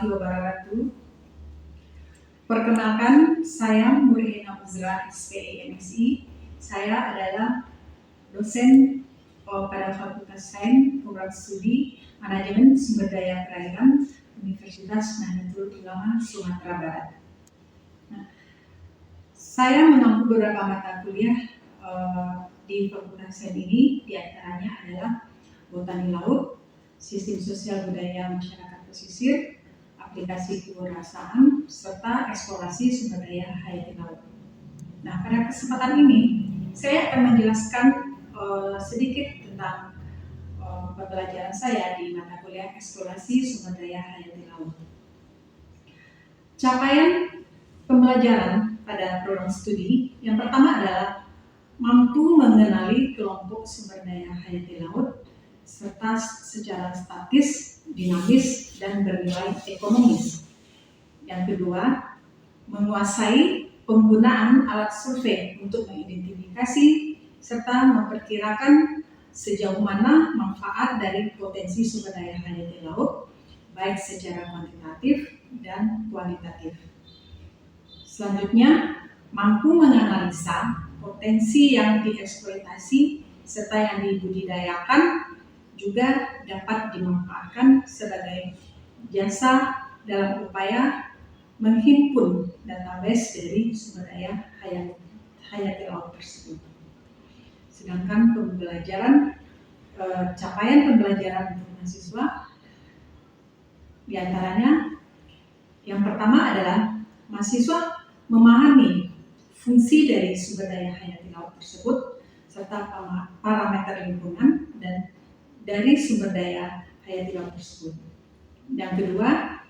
warahmatullahi wabarakatuh. Perkenalkan, saya Murhina Uzra, SPE MSI. Saya adalah dosen pada Fakultas Sains Program Studi Manajemen Sumber Daya Perairan Universitas Nahdlatul Ulama Sumatera Barat. Saya mengampu beberapa mata kuliah di Fakultas Sains ini, diantaranya adalah Botani Laut, Sistem Sosial Budaya Masyarakat Pesisir, Aplikasi Kewirausahaan, serta Eksplorasi Sumber Daya Hayati Laut. Nah, pada kesempatan ini saya akan menjelaskan sedikit tentang pembelajaran saya di mata kuliah Eksplorasi Sumber Daya Hayati Laut. Capaian pembelajaran pada program studi yang pertama adalah mampu mengenali kelompok sumber daya hayati laut serta secara statis, dinamis, dan bernilai ekonomis. Yang kedua, menguasai penggunaan alat survei untuk mengidentifikasi serta memperkirakan sejauh mana manfaat dari potensi sumber daya hayati laut, baik secara kuantitatif dan kualitatif. Selanjutnya, mampu menganalisa potensi yang dieksploitasi serta yang dibudidayakan juga dapat dimanfaatkan sebagai jasa dalam upaya menghimpun database dari sumber daya hayati laut tersebut. Sedangkan capaian pembelajaran untuk mahasiswa diantaranya yang pertama adalah mahasiswa memahami fungsi dari sumber daya hayati laut tersebut serta parameter lingkungan dan dari sumber daya hayati laut tersebut. Yang kedua,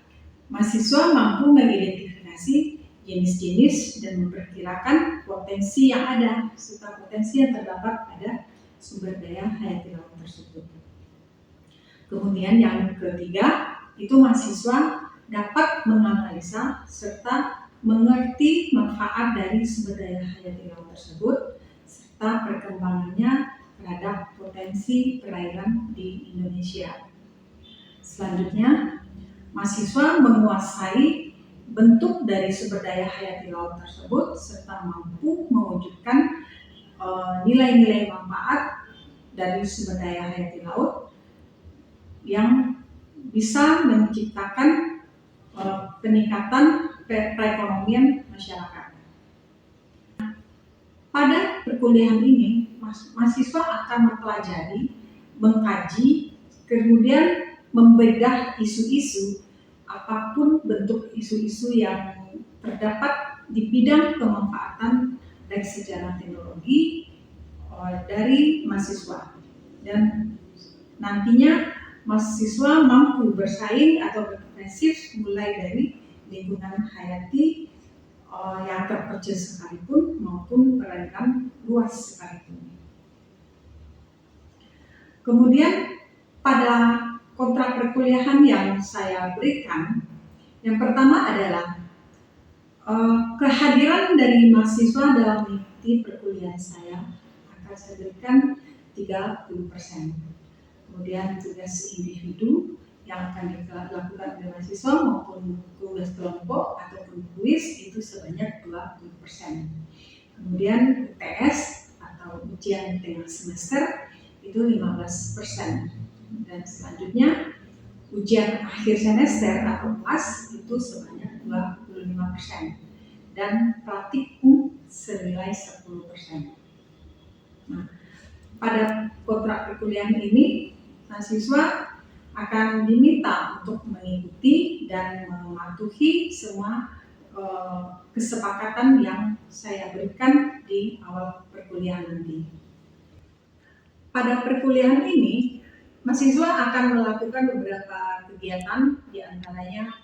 mahasiswa mampu mengidentifikasi jenis-jenis dan memperkirakan potensi yang ada serta potensi yang terdapat pada sumber daya hayati laut tersebut. Kemudian yang ketiga, itu mahasiswa dapat menganalisa serta mengerti manfaat dari sumber daya hayati laut tersebut serta perkembangannya terhadap potensi perairan di Indonesia. Selanjutnya, mahasiswa menguasai bentuk dari sumber daya hayati laut tersebut serta mampu mewujudkan nilai-nilai manfaat dari sumber daya hayati laut yang bisa menciptakan peningkatan perekonomian masyarakat. Pada perkuliahan ini, mahasiswa akan mempelajari, mengkaji, kemudian membedah isu-isu, apapun bentuk isu-isu yang terdapat di bidang pemanfaatan baik secara teknologi dari mahasiswa. Dan nantinya mahasiswa mampu bersaing atau berkompetisi mulai dari lingkungan hayati yang terkecil sekalipun maupun perairan luas sekalipun. Kemudian pada kontrak perkuliahan yang saya berikan, yang pertama adalah kehadiran dari mahasiswa dalam mengikuti perkuliahan saya akan saya berikan 30%. Kemudian tugas individu yang akan dilakukan oleh mahasiswa maupun tugas kelompok ataupun kuis itu sebanyak 20%. Kemudian UTS atau ujian tengah semester itu 15%. Dan selanjutnya ujian akhir semester atau UAS itu sebanyak 25%. Dan praktikum senilai 10%. Nah, pada kontrak perkuliahan ini mahasiswa akan diminta untuk mengikuti dan mematuhi semua kesepakatan yang saya berikan di awal perkuliahan nanti. Pada perkuliahan ini, mahasiswa akan melakukan beberapa kegiatan, diantaranya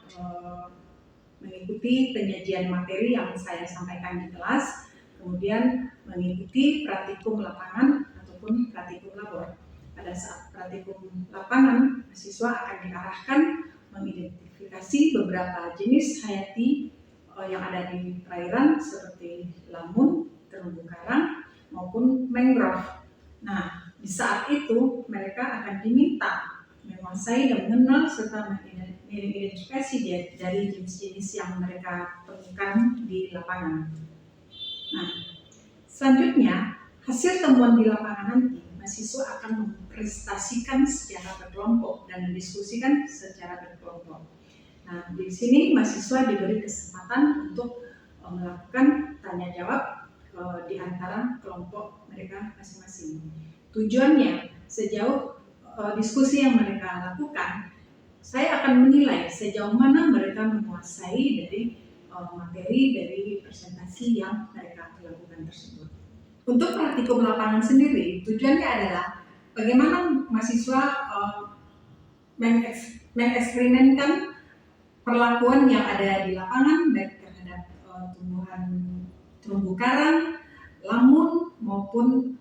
mengikuti penyajian materi yang saya sampaikan di kelas, kemudian mengikuti praktikum lapangan ataupun praktikum labor. Pada saat praktikum lapangan, mahasiswa akan diarahkan mengidentifikasi beberapa jenis hayati yang ada di perairan seperti lamun, terumbu karang, maupun mangrove. Nah, di saat itu mereka akan diminta menguasai dan mengenal serta mengidentifikasi dari jenis-jenis yang mereka temukan di lapangan. Nah, selanjutnya hasil temuan di lapangan nanti mahasiswa akan mempresentasikan secara berkelompok dan mendiskusikan secara berkelompok. Nah, di sini mahasiswa diberi kesempatan untuk melakukan tanya jawab di antara kelompok mereka masing-masing. Tujuannya, sejauh diskusi yang mereka lakukan, saya akan menilai sejauh mana mereka menguasai dari materi dari presentasi yang mereka lakukan tersebut. Untuk praktikum lapangan sendiri, tujuannya adalah bagaimana mahasiswa mengeksperimenkan perlakuan yang ada di lapangan baik terhadap tumbuhan terumbu karang, lamun maupun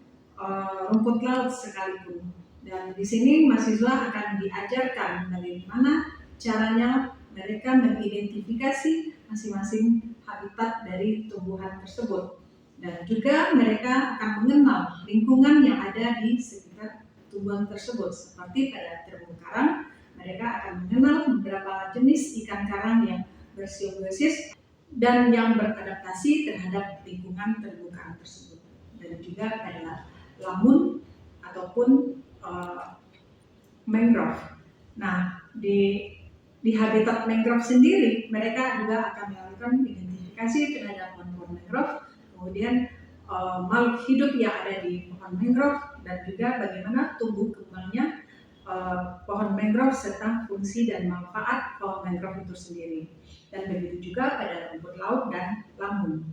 rumput laut sekalipun. Dan di sini mahasiswa akan diajarkan bagaimana caranya mereka mengidentifikasi masing-masing habitat dari tumbuhan tersebut. Dan juga mereka akan mengenal lingkungan yang ada di sekitar tumbuhan tersebut. Seperti pada terumbu karang, mereka akan mengenal beberapa jenis ikan karang yang bersimbiosis dan yang beradaptasi terhadap lingkungan terumbu karang tersebut. Dan juga adalah lamun ataupun mangrove. Nah, di habitat mangrove sendiri, mereka juga akan melakukan identifikasi terhadap pohon mangrove, kemudian makhluk hidup yang ada di pohon mangrove, dan juga bagaimana tumbuh kembangnya pohon mangrove serta fungsi dan manfaat pohon mangrove itu sendiri. Dan begitu juga pada rumput laut dan lamun.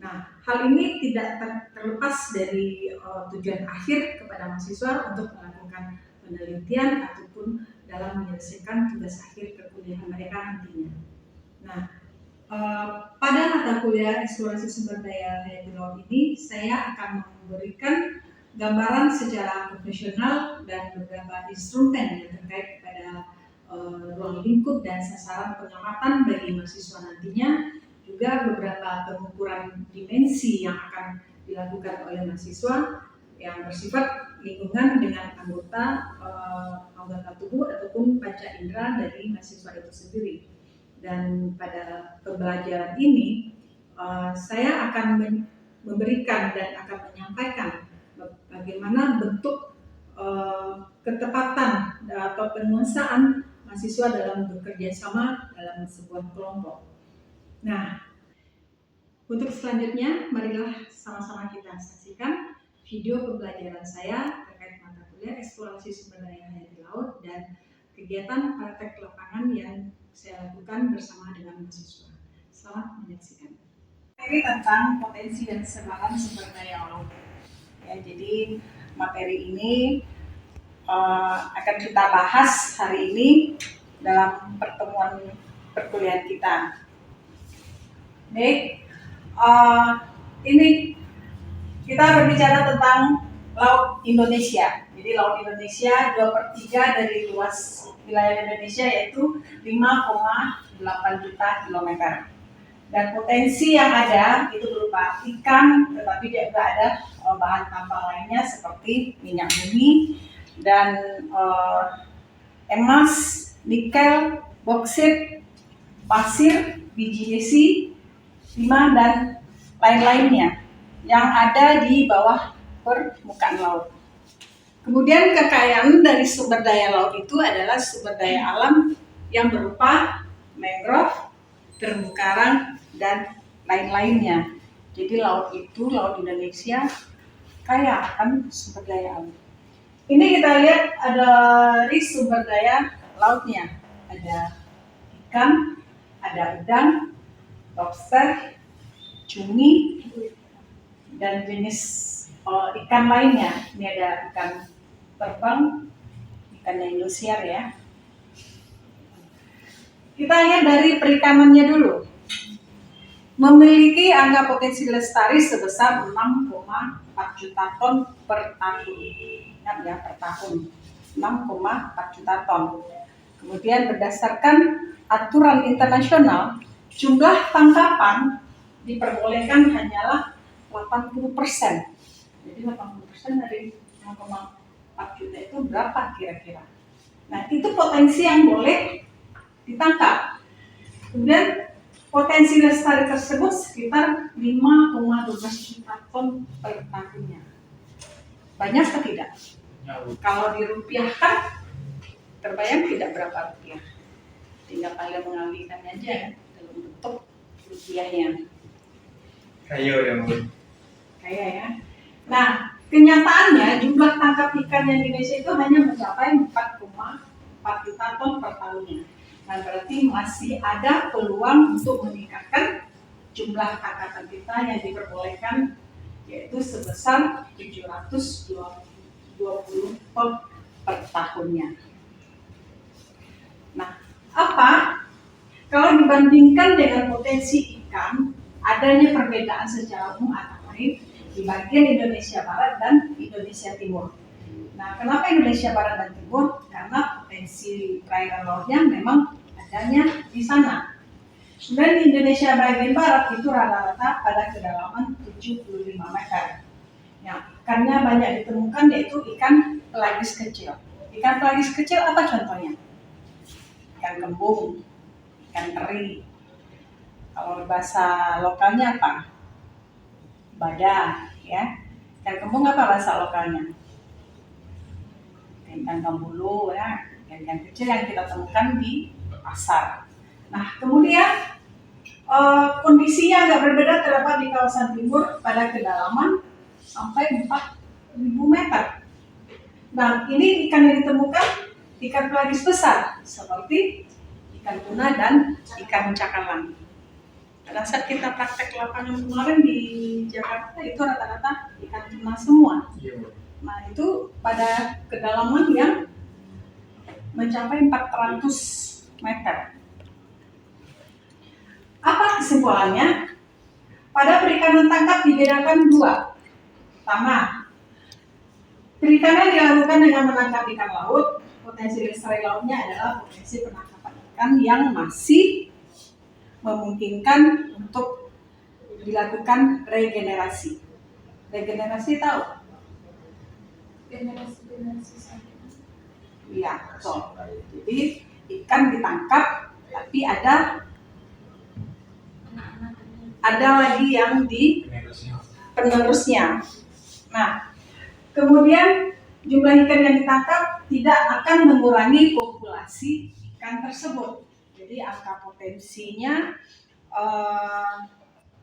Nah, hal ini tidak terlepas dari tujuan akhir kepada mahasiswa untuk melakukan penelitian ataupun dalam menyelesaikan tugas akhir perkuliahan mereka nantinya. Nah, pada mata kuliah eksplorasi sumber daya hayati laut ini, saya akan memberikan gambaran secara profesional dan beberapa instrumen yang terkait kepada ruang lingkup dan sasaran pengamatan bagi mahasiswa nantinya, juga beberapa pengukuran dimensi yang akan dilakukan oleh mahasiswa yang bersifat lingkungan dengan anggota tubuh ataupun panca indera dari mahasiswa itu sendiri. Dan pada pembelajaran ini saya akan memberikan dan akan menyampaikan bagaimana bentuk ketepatan atau penguasaan mahasiswa dalam bekerja sama dalam sebuah kelompok. Nah, untuk selanjutnya, marilah sama-sama kita saksikan video pembelajaran saya terkait mata kuliah eksplorasi sumber daya hayati laut dan kegiatan praktek lapangan yang saya lakukan bersama dengan mahasiswa. Selamat menyaksikan. Materi tentang potensi dan sebaran sumber daya laut. Ya, jadi materi ini akan kita bahas hari ini dalam pertemuan perkuliahan kita. Baik, ini kita berbicara tentang Laut Indonesia. Jadi Laut Indonesia 2/3 dari luas wilayah Indonesia, yaitu 5,8 juta kilometer. Dan potensi yang ada itu berupa ikan, tetapi juga ada bahan tambang lainnya seperti minyak bumi dan emas, nikel, boksit, pasir, biji besi, timah, dan lain-lainnya yang ada di bawah permukaan laut. Kemudian kekayaan dari sumber daya laut itu adalah sumber daya alam yang berupa mangrove, terumbu karang, dan lain-lainnya. Jadi laut Indonesia kaya akan sumber daya alam. Ini kita lihat ada dari sumber daya lautnya. Ada ikan, ada udang, lobster, cumi, dan jenis ikan lainnya. Ini ada ikan terbang, ikan Indosiar ya. Kita lihat dari perikanannya dulu. Memiliki angka potensi lestari sebesar 6,4 juta ton per tahun. Ingat ya, per tahun. 6,4 juta ton. Kemudian berdasarkan aturan internasional, jumlah tangkapan diperbolehkan hanyalah 80%. Jadi 80% dari 6,4 juta itu berapa kira-kira? Nah, itu potensi yang boleh ditangkap. Kemudian potensi lestari tersebut sekitar 5,12 juta ton per tahunnya. Banyak atau tidak? Kalau dirupiahkan, terbayang tidak berapa rupiah? Tinggal kalian mengalihkannya aja dalam bentuk rupiahnya. Kayu ya, Bu. Kaya ya. Nah, kenyataannya jumlah tangkap ikan di Indonesia itu hanya mencapai 4,4 juta ton per tahunnya. Nah, berarti masih ada peluang untuk meningkatkan jumlah tangkapan kita yang diperbolehkan, yaitu sebesar 720 ton per tahunnya. Nah, apa? Kalau dibandingkan dengan potensi ikan, adanya perbedaan secara umum antara lain di bagian Indonesia Barat dan Indonesia Timur. Nah, kenapa Indonesia Barat dan Timur? Karena potensi perairan lautnya memang adanya di sana. Kemudian di Indonesia bagian Barat itu rata-rata pada kedalaman 75 meter. Ya, ikannya banyak ditemukan yaitu ikan pelagis kecil. Ikan pelagis kecil apa contohnya? Ikan kembung, ikan teri. Kalau bahasa lokalnya apa? Badak, ya. Ikan kembung apa bahasa lokalnya? Ikan kambulu, ya. Ikan kecil yang kita temukan di pasar. Nah, kemudian kondisinya agak berbeda terdapat di kawasan timur pada kedalaman sampai 4.000 meter. Nah, ini ikan yang ditemukan ikan pelagis besar seperti ikan tuna dan ikan cakalang. Pada saat kita praktek lapangan kemarin di Jakarta itu rata-rata ikan tuna semua. Nah, itu pada kedalaman yang mencapai 400 meter. Apa kesimpulannya? Pada perikanan tangkap dibedakan dua. Pertama, perikanan dilakukan dengan menangkap ikan laut. Potensi lestari lautnya adalah potensi penangkapan ikan yang masih memungkinkan untuk dilakukan regenerasi. Regenerasi tahu? Generasi saja. Iya, betul. Jadi ikan ditangkap, tapi ada lagi yang di penerusnya. Nah, kemudian jumlah ikan yang ditangkap tidak akan mengurangi populasi ikan tersebut. Jadi angka potensinya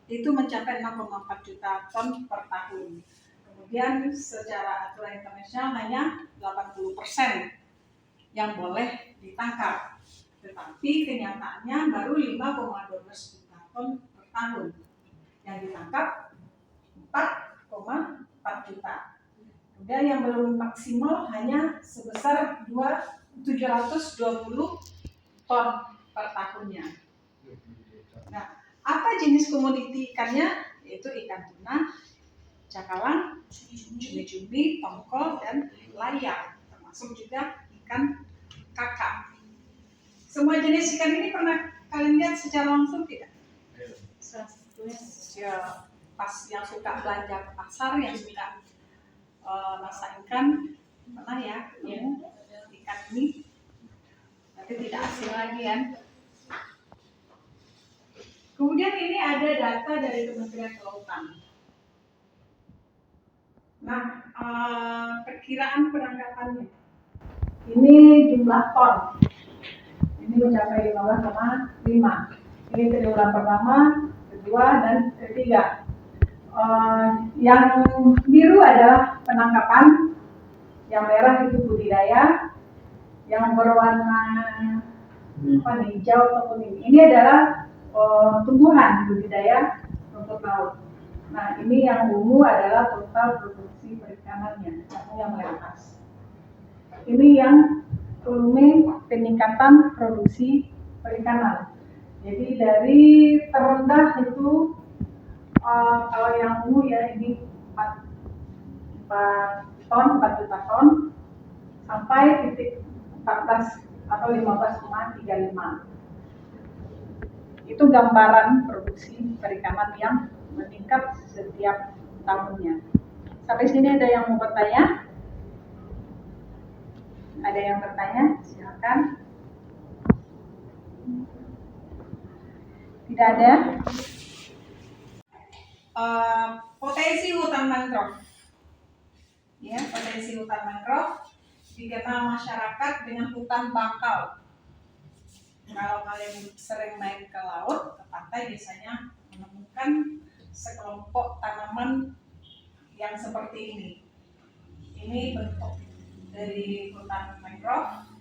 itu mencapai 6,4 juta ton per tahun. Kemudian secara aturan internasional hanya 80% yang boleh ditangkap. Tetapi kenyataannya baru 5,12 juta ton per tahun. Yang ditangkap 4,4 juta. Kemudian yang belum maksimal hanya sebesar 720 ton per tahunnya. Nah, apa jenis komoditi ikannya? Yaitu ikan tuna, cakalang, cumi-cumi, tongkol, dan layang. Termasuk juga ikan kakap. Semua jenis ikan ini pernah kalian lihat secara langsung tidak? Ya, pas yang suka belanja ke pasar, yang suka masak ikan, pernah ya ikan ini, tapi tidak asing lagi kan. Kemudian ini ada data dari Kementerian Kelautan. Nah, perkiraan penangkapannya. Ini jumlah ton. Ini mencapai 15,5. Ini triwulan pertama, kedua, dan ketiga. Yang biru adalah penangkapan, yang merah itu budidaya, yang berwarna hijau atau kuning. Ini adalah tumbuhan budidaya rumput laut. Nah, ini yang ungu adalah total produksi perikanannya, yang mulai atas. Ini yang volume peningkatan produksi perikanan. Jadi dari terendah itu kalau yang ungu ya ini 4 juta ton sampai titik 14 atau 15,35. Itu gambaran produksi perikanan yang meningkat setiap tahunnya. Sampai sini ada yang mau bertanya? Ada yang bertanya? Silakan. Tidak ada. Potensi hutan mangrove. Ya, potensi hutan mangrove dikenal masyarakat dengan hutan bakau. Kalau kalian sering main ke laut, ke pantai, biasanya menemukan sekelompok tanaman yang seperti ini. Ini bentuk dari hutan mangrove.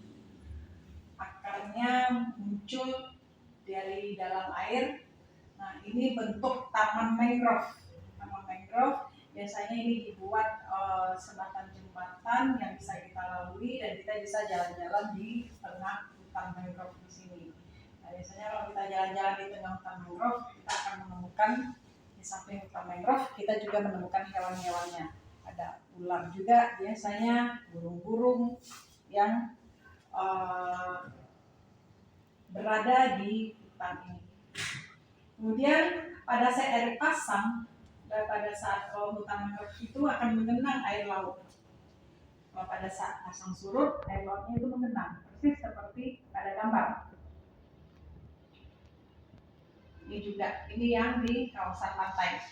Akarnya muncul dari dalam air. Nah, ini bentuk taman mangrove. Taman mangrove biasanya ini dibuat sebatang jembatan yang bisa kita lalui dan kita bisa jalan-jalan di tengah hutan mangrove di sini. Nah, biasanya kalau kita jalan-jalan di tengah hutan mangrove, kita akan menemukan di samping hutan mangrove kita juga menemukan hewan-hewannya. Ada ular juga biasanya, burung-burung yang berada di hutan ini. Kemudian pada saat air pasang, pada saat hutan mangrove itu akan mengenang air laut. Kalau pada saat pasang surut, air lautnya itu mengenang, persis seperti pada gambar. Ini juga, ini yang di kawasan pantai.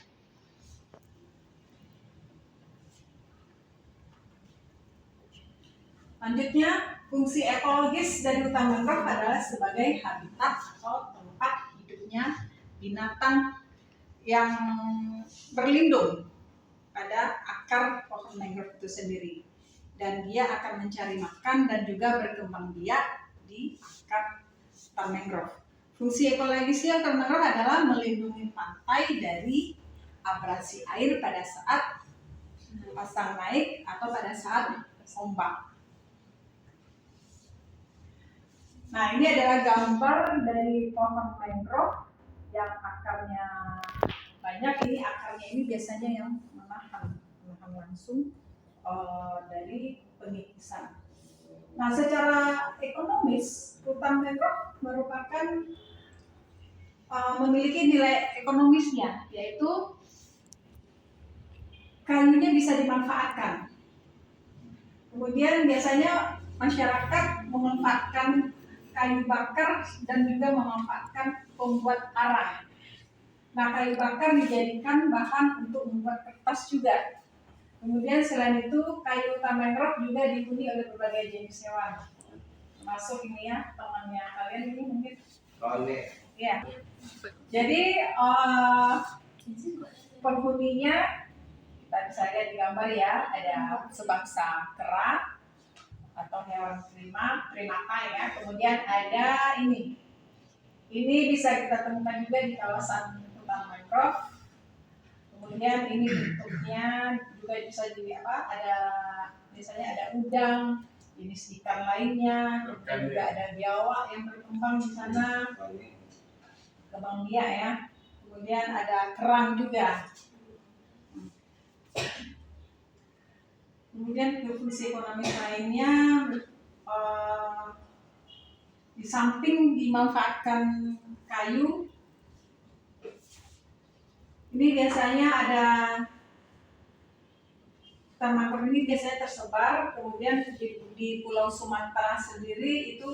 Lanjutnya, fungsi ekologis dari hutan mangrove adalah sebagai habitat atau tempat hidupnya binatang yang berlindung pada akar pohon mangrove itu sendiri, dan dia akan mencari makan dan juga berkembang biak di akar hutan mangrove. Fungsi ekologisnya hutan mangrove adalah melindungi pantai dari abrasi air pada saat pasang naik atau pada saat ombak. Nah, ini adalah gambar dari pohon mangrove yang akarnya banyak. Ini akarnya ini biasanya yang menahan langsung dari pengikisan. Nah, secara ekonomis hutan mangrove merupakan memiliki nilai ekonomisnya, yaitu kayunya bisa dimanfaatkan. Kemudian biasanya masyarakat memanfaatkan kayu bakar dan juga memanfaatkan pembuat arang. Nah, kayu bakar dijadikan bahan untuk membuat kertas juga. Kemudian selain itu, kayu hutan mangrove juga dihuni oleh berbagai jenis hewan. Termasuk ini ya, temannya kalian ini mungkin. Ya. Jadi penghuninya kita bisa lihat di gambar ya, ada sebangsa kera atau hewan primata ya. Kemudian ada ini bisa kita temukan juga di kawasan hutan mangrove. Kemudian ini bentuknya juga bisa ada misalnya ada udang, jenis ikan lainnya, juga ada biawak yang berkembang di sana, kembang biak ya. Kemudian ada kerang juga. Kemudian fungsi ekonomi lainnya, di samping dimanfaatkan kayu, ini biasanya ada hutan mangrove ini biasanya tersebar. Kemudian di Pulau Sumatera sendiri itu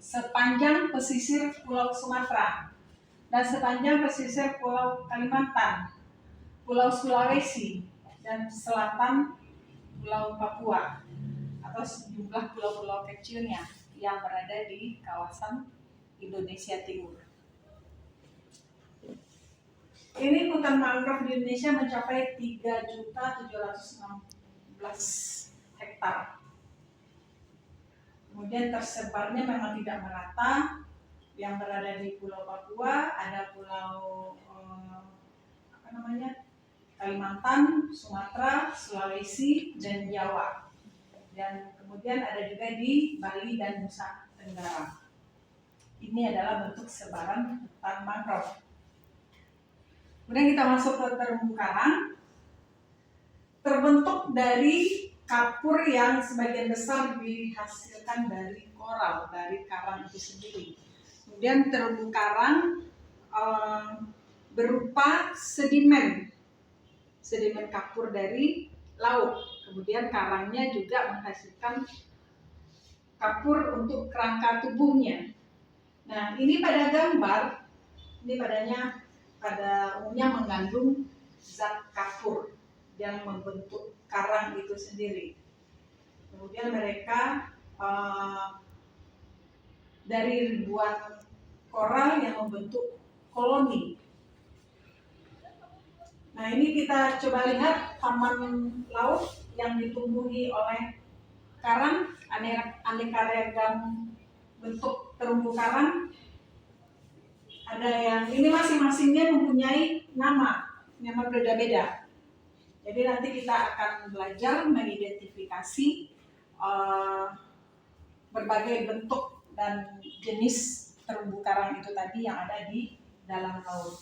sepanjang pesisir Pulau Sumatera dan sepanjang pesisir Pulau Kalimantan, Pulau Sulawesi, dan selatan Pulau Papua atau sejumlah pulau-pulau kecilnya yang berada di kawasan Indonesia Timur. Ini hutan mangrove di Indonesia mencapai 3.716 hektar. Kemudian tersebarnya memang tidak merata. Yang berada di Pulau Papua, ada Pulau Kalimantan, Sumatera, Sulawesi, dan Jawa. Dan kemudian ada juga di Bali dan Nusa Tenggara. Ini adalah bentuk sebaran hutan mangrove. Kemudian kita masuk ke terumbu karang. Terbentuk dari kapur yang sebagian besar dihasilkan dari koral, dari karang itu sendiri. Kemudian terumbu karang berupa sedimen kapur dari laut. Kemudian karangnya juga menghasilkan kapur untuk kerangka tubuhnya. Nah, ini pada gambar, ini pada umumnya mengandung zat kapur yang membentuk karang itu sendiri. Kemudian mereka dari ribuan koral yang membentuk koloni. Nah, ini kita coba lihat taman laut yang ditumbuhi oleh karang, aneka ragam bentuk terumbu karang. Ada yang ini masing-masingnya mempunyai nama berbeda-beda. Jadi nanti kita akan belajar mengidentifikasi berbagai bentuk dan jenis terumbu karang itu tadi yang ada di dalam laut.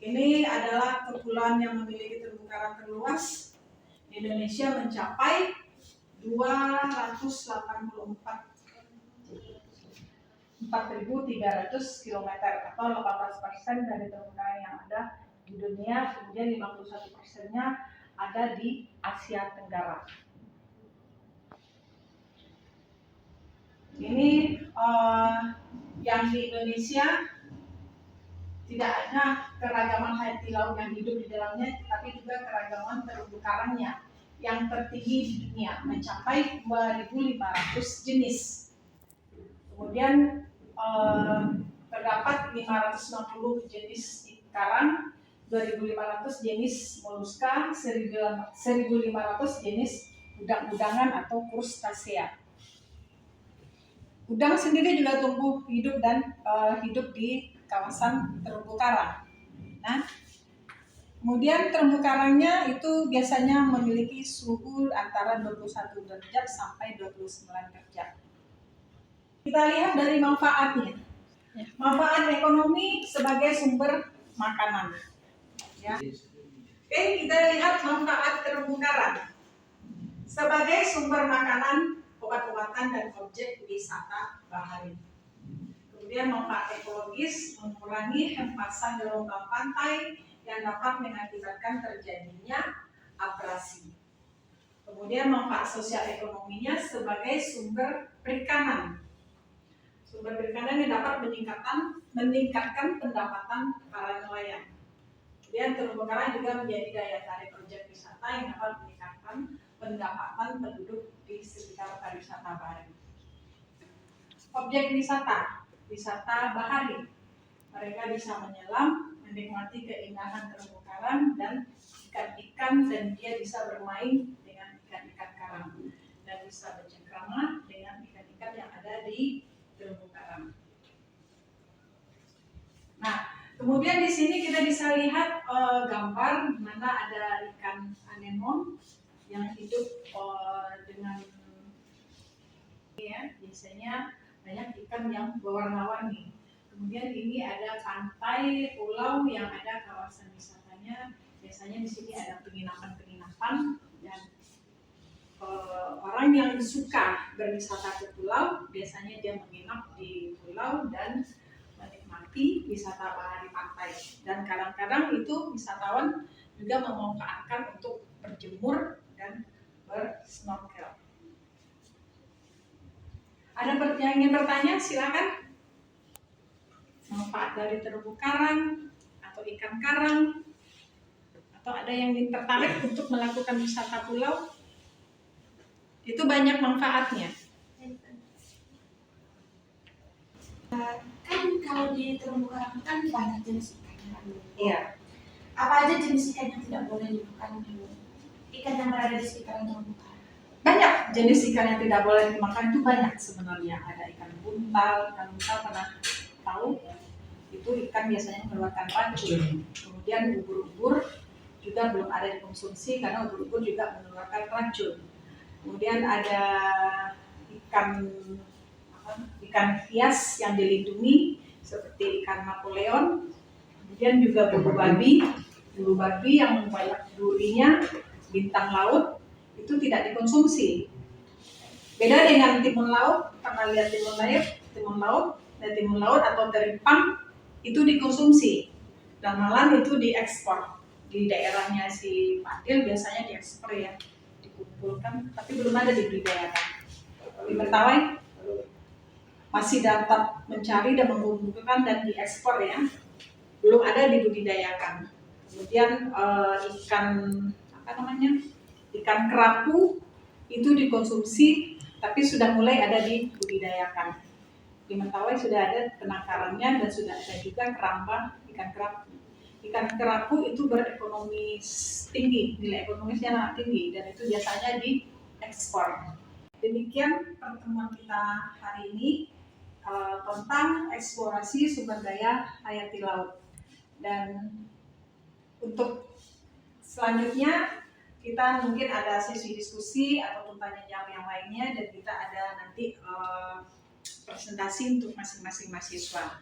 Ini adalah kepulauan yang memiliki terumbu karang terluas di Indonesia, mencapai 4.300 km atau 18% dari terumbu karang yang ada di dunia. Kemudian 51%-nya ada di Asia Tenggara. Ini yang di Indonesia tidak hanya keragaman hayati laut yang hidup di dalamnya, tapi juga keragaman terumbu karangnya yang tertinggi di dunia, mencapai 2.500 jenis. Kemudian terdapat 560 jenis karang, 2.500 jenis moluska, 1.500 jenis udang-udangan atau krustasea. Udang sendiri juga tumbuh hidup dan hidup di kawasan terumbu karang. Nah, kemudian terumbu karangnya itu biasanya memiliki suhu antara 21 derajat sampai 29 derajat. Kita lihat dari manfaatnya. Manfaat ekonomi sebagai sumber makanan. Ya. Oke, kita lihat manfaat terumbu karang sebagai sumber makanan, obat-obatan, dan objek wisata bahari. Kemudian manfaat ekologis, mengurangi hempasan gelombang pantai yang dapat mengakibatkan terjadinya abrasi. Kemudian manfaat sosial ekonominya sebagai sumber perikanan. Sumber perikanan yang dapat meningkatkan pendapatan para nelayan. Kemudian terumbu karang juga menjadi daya tarik objek wisata yang dapat meningkatkan pendapatan penduduk di sekitar pariwisata bahari. Objek wisata bahari. Mereka bisa menyelam, menikmati keindahan terumbu karang dan ikan-ikan, dan dia bisa bermain dengan ikan-ikan karang dan bisa bercengkrama dengan ikan-ikan yang ada di terumbu karang. Nah, kemudian di sini kita bisa lihat gambar di mana ada ikan anemon yang hidup dengan biasanya banyak ikan yang berwarna-warni. Kemudian ini ada pantai, pulau yang ada kawasan wisatanya. Biasanya di sini ada penginapan-penginapan, dan orang yang suka berwisata ke pulau biasanya dia menginap di pulau dan menikmati wisata bahari pantai. Dan kadang-kadang itu wisatawan juga memanfaatkan untuk berjemur dan bersnorkel. Ada yang ingin bertanya? Silakan. Manfaat dari terumbu karang atau ikan karang, atau ada yang tertarik untuk melakukan wisata pulau? Itu banyak manfaatnya. Kan kalau di terumbu karang kan banyak jenis ikan. Iya. Apa aja jenis ikan yang tidak boleh dimakan ikan yang berada di sekitar terumbu karang? Banyak jenis ikan yang tidak boleh dimakan, itu banyak sebenarnya. Ada ikan buntal pernah tahu? Itu ikan biasanya mengeluarkan racun. Kemudian ubur-ubur juga belum ada dikonsumsi karena ubur-ubur juga mengeluarkan racun. Kemudian ada ikan hias yang dilindungi seperti ikan Napoleon. Kemudian juga bulu babi yang banyak durinya, bintang laut, itu tidak dikonsumsi. Beda dengan timun laut. Pernah lihat timun laut atau teripang itu dikonsumsi, dan malah itu diekspor. Di daerahnya si Fadil biasanya diekspor ya, dikumpulkan, tapi belum ada dibudidayakan. Di Mentawai masih dapat mencari dan mengumpulkan dan diekspor ya, belum ada dibudidayakan. Kemudian ikan apa namanya, ikan kerapu itu dikonsumsi tapi sudah mulai ada dibudidayakan. Di Mentawai sudah ada penangkarannya dan sudah ada juga keramba ikan kerapu. Ikan kerapu itu berekonomi tinggi, nilai ekonomisnya sangat tinggi dan itu biasanya diekspor. Demikian pertemuan kita hari ini tentang eksplorasi sumber daya hayati laut. Dan untuk selanjutnya kita mungkin ada sesi diskusi atau tanya jawab yang lainnya dan kita ada nanti presentasi untuk masing-masing mahasiswa.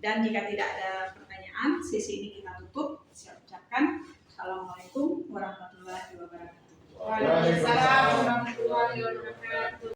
Dan jika tidak ada pertanyaan, sesi ini kita tutup. Saya ucapkan Assalamualaikum warahmatullahi wabarakatuh. Waalaikumsalam warahmatullahi wabarakatuh.